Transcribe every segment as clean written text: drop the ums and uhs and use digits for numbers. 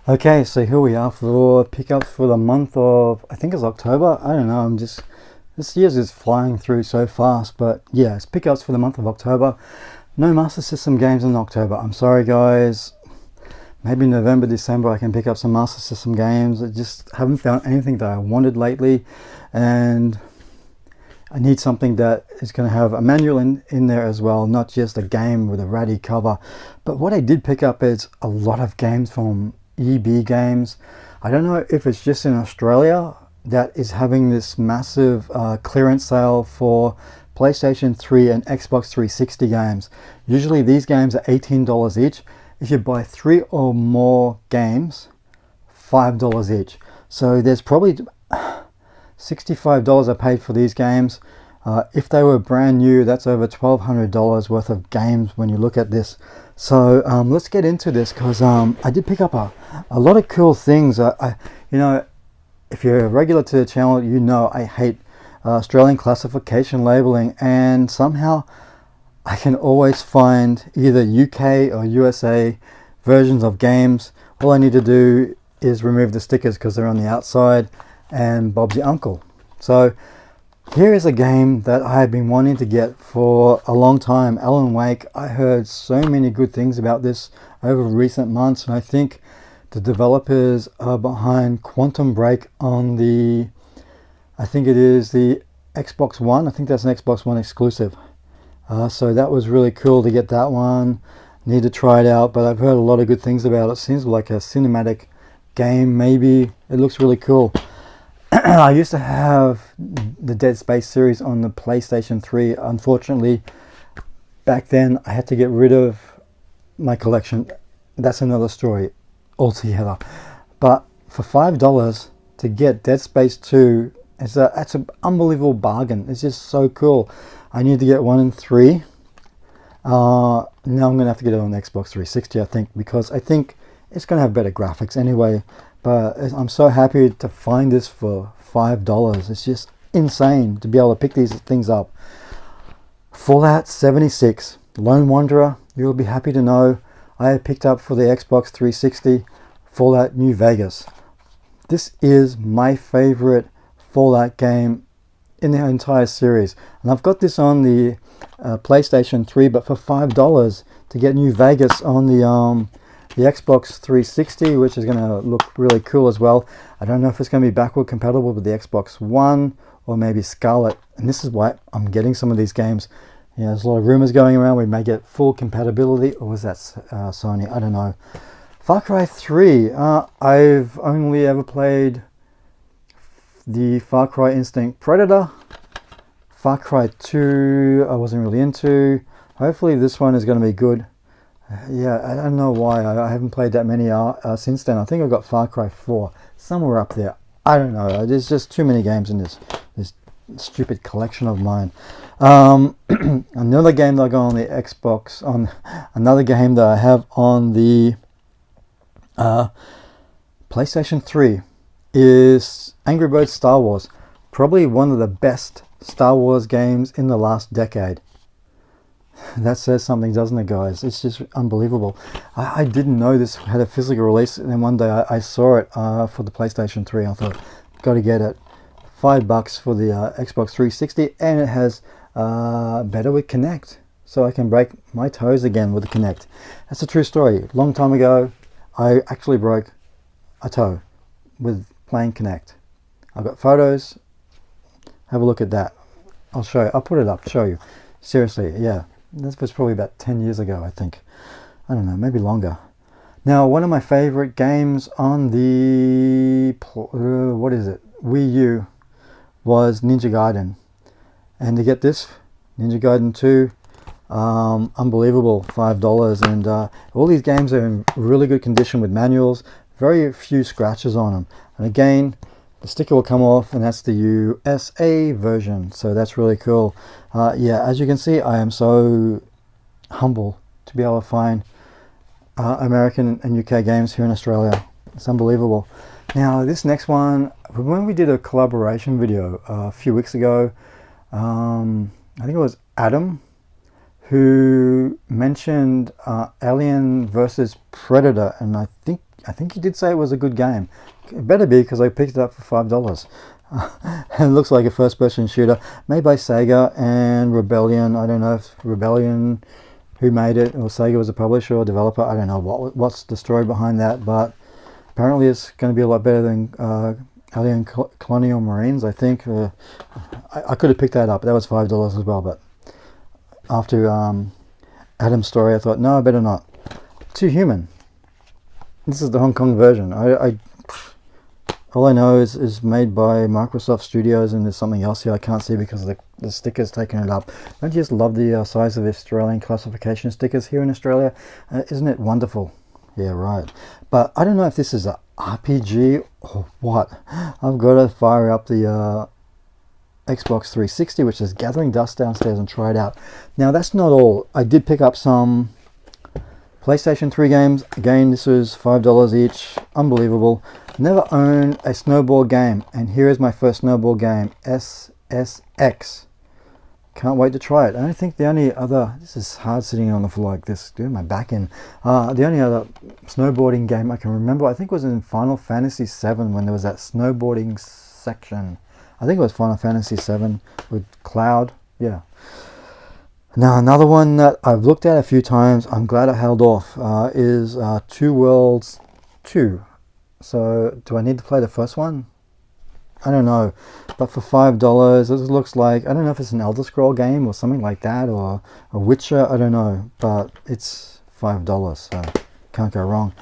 Okay, so here we are for pickups for the month of, I think it's October. I don't know, this year's just flying through so fast, but yeah, it's pickups for the month of October. No Master System games in October. I'm sorry, guys. Maybe November, December, I can pick up some Master System games. I just haven't found anything that I wanted lately, and I need something that is going to have a manual in there as well, not just a game with a ratty cover. But what I did pick up is a lot of games from EB Games. I don't know if it's just in Australia that is having this massive clearance sale for PlayStation 3 and Xbox 360 games. Usually these games are $18 each. If you buy 3 or more games, $5 each. So there's probably $65 I paid for these games. If they were brand new, that's over $1,200 worth of games when you look at this. So let's get into this, because I did pick up a lot of cool things. You know, if you're a regular to the channel, you know I hate Australian classification labeling, and somehow I can always find either UK or USA versions of games. All I need to do is remove the stickers because they're on the outside, and Bob's your uncle. So here is a game that I have been wanting to get for a long time, Alan Wake. I heard so many good things about this over recent months, and I think the developers are behind Quantum Break on the, I think it is the Xbox One. I think that's an Xbox One exclusive. So that was really cool to get that one. Need to try it out, but I've heard a lot of good things about it. Seems like a cinematic game, maybe. It looks really cool. I used to have the Dead Space series on the PlayStation 3. Unfortunately, back then I had to get rid of my collection. That's another story altogether. But for $5 to get Dead Space 2, it's an unbelievable bargain. It's just so cool. I need to get 1 and 3. Now I'm going to have to get it on the Xbox 360, I think, because I think it's going to have better graphics anyway. But I'm so happy to find this for $5. It's just insane to be able to pick these things up. Fallout 76, Lone Wanderer, you'll be happy to know I picked up for the Xbox 360 Fallout New Vegas. This is my favorite Fallout game in the entire series, and I've got this on the PlayStation 3, but for $5 to get New Vegas on the Xbox 360, which is going to look really cool as well. I don't know if it's going to be backward compatible with the Xbox One or maybe Scarlet, and this is why I'm getting some of these games. Yeah, there's a lot of rumors going around we may get full compatibility, or was that Sony? I don't know. Far Cry 3, I've only ever played the Far Cry Instinct Predator. Far Cry 2 I wasn't really into. Hopefully this one is going to be good. Yeah, I don't know why I haven't played that many since then. I think I've got Far Cry 4 somewhere up there. I don't know. There's just too many games in this stupid collection of mine. Another game that I got on the Xbox, another game that I have on the PlayStation 3 is Angry Birds Star Wars. Probably one of the best Star Wars games in the last decade. That says something, doesn't it, guys? It's just unbelievable. I didn't know this had a physical release, and then one day I saw it for the PlayStation 3. I thought, got to get it. $5 for the Xbox 360, and it has better with Kinect, so I can break my toes again with the Kinect. That's a true story. Long time ago, I actually broke a toe with playing Kinect. I've got photos. Have a look at that. I'll show you. I'll put it up, show you. Seriously, yeah. This was probably about 10 years ago, I think. I don't know, maybe longer. Now, one of my favorite games on the, what is it, Wii U was Ninja Gaiden. And to get this, Ninja Gaiden 2, unbelievable, $5. And all these games are in really good condition with manuals, very few scratches on them. And again, the sticker will come off, and that's the USA version, so that's really cool. Yeah, as you can see, I am so humble to be able to find American and UK games here in Australia. It's unbelievable. Now this next one, when we did a collaboration video a few weeks ago, I think it was Adam who mentioned Alien versus Predator, and I think I think he did say it was a good game. It better be, because I picked it up for $5. And it looks like a first-person shooter made by Sega and Rebellion. I don't know if Rebellion, who made it, or Sega was a publisher or developer. I don't know what's the story behind that, but apparently it's going to be a lot better than Alien Colonial Marines, I think. I could have picked that up. That was $5 as well, but after Adam's story, I thought, no, I better not. Too human. This is the Hong Kong version. All I know is made by Microsoft Studios, and there's something else here I can't see because the sticker's taken it up. Don't you just love the size of the Australian classification stickers here in Australia? Isn't it wonderful? Yeah, right. But I don't know if this is a RPG or what. I've got to fire up the Xbox 360, which is gathering dust downstairs, and try it out. Now, that's not all. I did pick up some PlayStation 3 games. Again, this was $5 each. Unbelievable. Never owned a snowboard game, and here is my first snowboard game, SSX. Can't wait to try it. I don't think the only other, this is hard sitting on the floor like this, doing my back in. The only other snowboarding game I can remember, I think, was in Final Fantasy VII, when there was that snowboarding section. I think it was Final Fantasy VII with Cloud. Yeah. Now, another one that I've looked at a few times, I'm glad I held off, is Two Worlds 2. So, do I need to play the first one? I don't know. But for $5, it looks like, I don't know if it's an Elder Scroll game or something like that, or a Witcher, I don't know. But it's $5, so can't go wrong.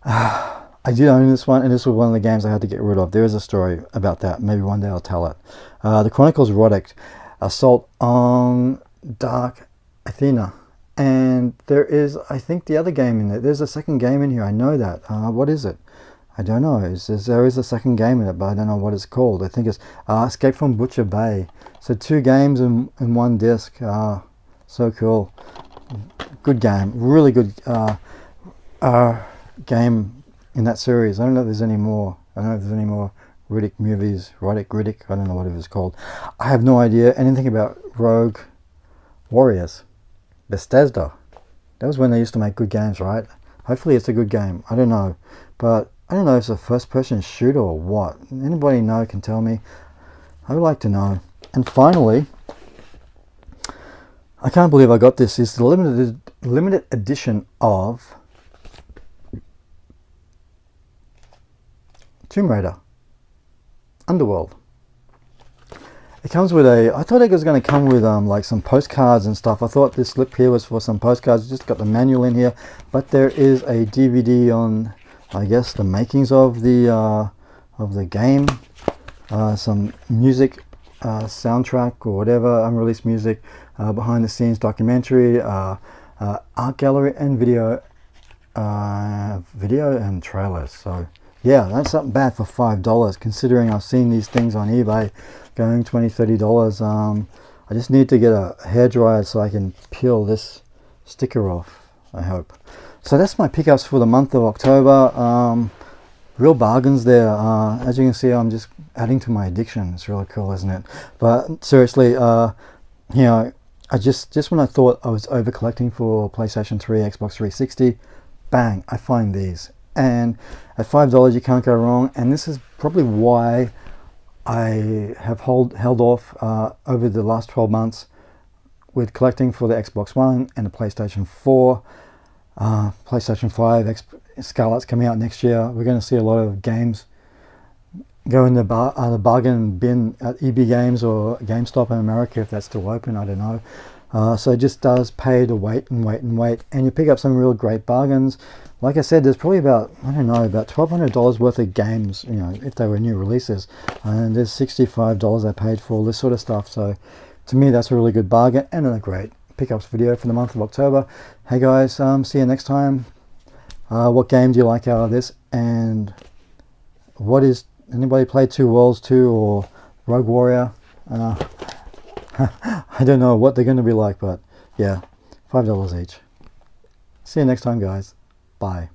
I did own this one, and this was one of the games I had to get rid of. There is a story about that. Maybe one day I'll tell it. The Chronicles Rodic, Assault on Dark Athena. And there is, I think, the other game in there. There's a second game in here. I know that. What is it? I don't know. There is a second game in it, but I don't know what it's called. I think it's Escape from Butcher Bay. So 2 games in one disc. So cool. Good game. Really good game in that series. I don't know if there's any more. I don't know if there's any more Riddick movies. Riddick. I don't know what it was called. I have no idea anything about Rogue Warriors. Bethesda. That was when they used to make good games, right? Hopefully it's a good game. I don't know. But I don't know if it's a first-person shooter or what. Anybody know can tell me. I would like to know. And finally, I can't believe I got this. It's the limited edition of Tomb Raider Underworld. It comes with I thought it was going to come with like some postcards and stuff. I thought this slip here was for some postcards. Just got the manual in here, but there is a DVD on, I guess, the makings of the game, some music, soundtrack or whatever, unreleased music, behind the scenes documentary, art gallery, and video and trailers. So yeah, that's not bad for $5, considering I've seen these things on eBay going $20-$30. I just need to get a hairdryer so I can peel this sticker off, I hope. So that's my pickups for the month of October. Real bargains there. As you can see, I'm just adding to my addiction. It's really cool, isn't it? But seriously, you know, I just when I thought I was over collecting for PlayStation 3, Xbox 360, bang, I find these. And at $5 you can't go wrong, and this is probably why I have held off over the last 12 months with collecting for the Xbox One and the PlayStation 4. PlayStation 5 Scarlet's coming out next year. We're going to see a lot of games go in the bargain bin at EB Games or GameStop in America, if that's still open. I don't know. So it just does pay to wait and wait and wait, and you pick up some real great bargains. Like I said, there's probably about, I don't know, about $1,200 worth of games, you know, if they were new releases, and there's $65 I paid for all this sort of stuff. So to me, that's a really good bargain and a great pickups video for the month of October. Hey guys, see you next time. What game do you like out of this, and anybody played Two Worlds 2 or Rogue Warrior? I don't know what they're going to be like, but yeah, $5 each. See you next time, guys. Bye.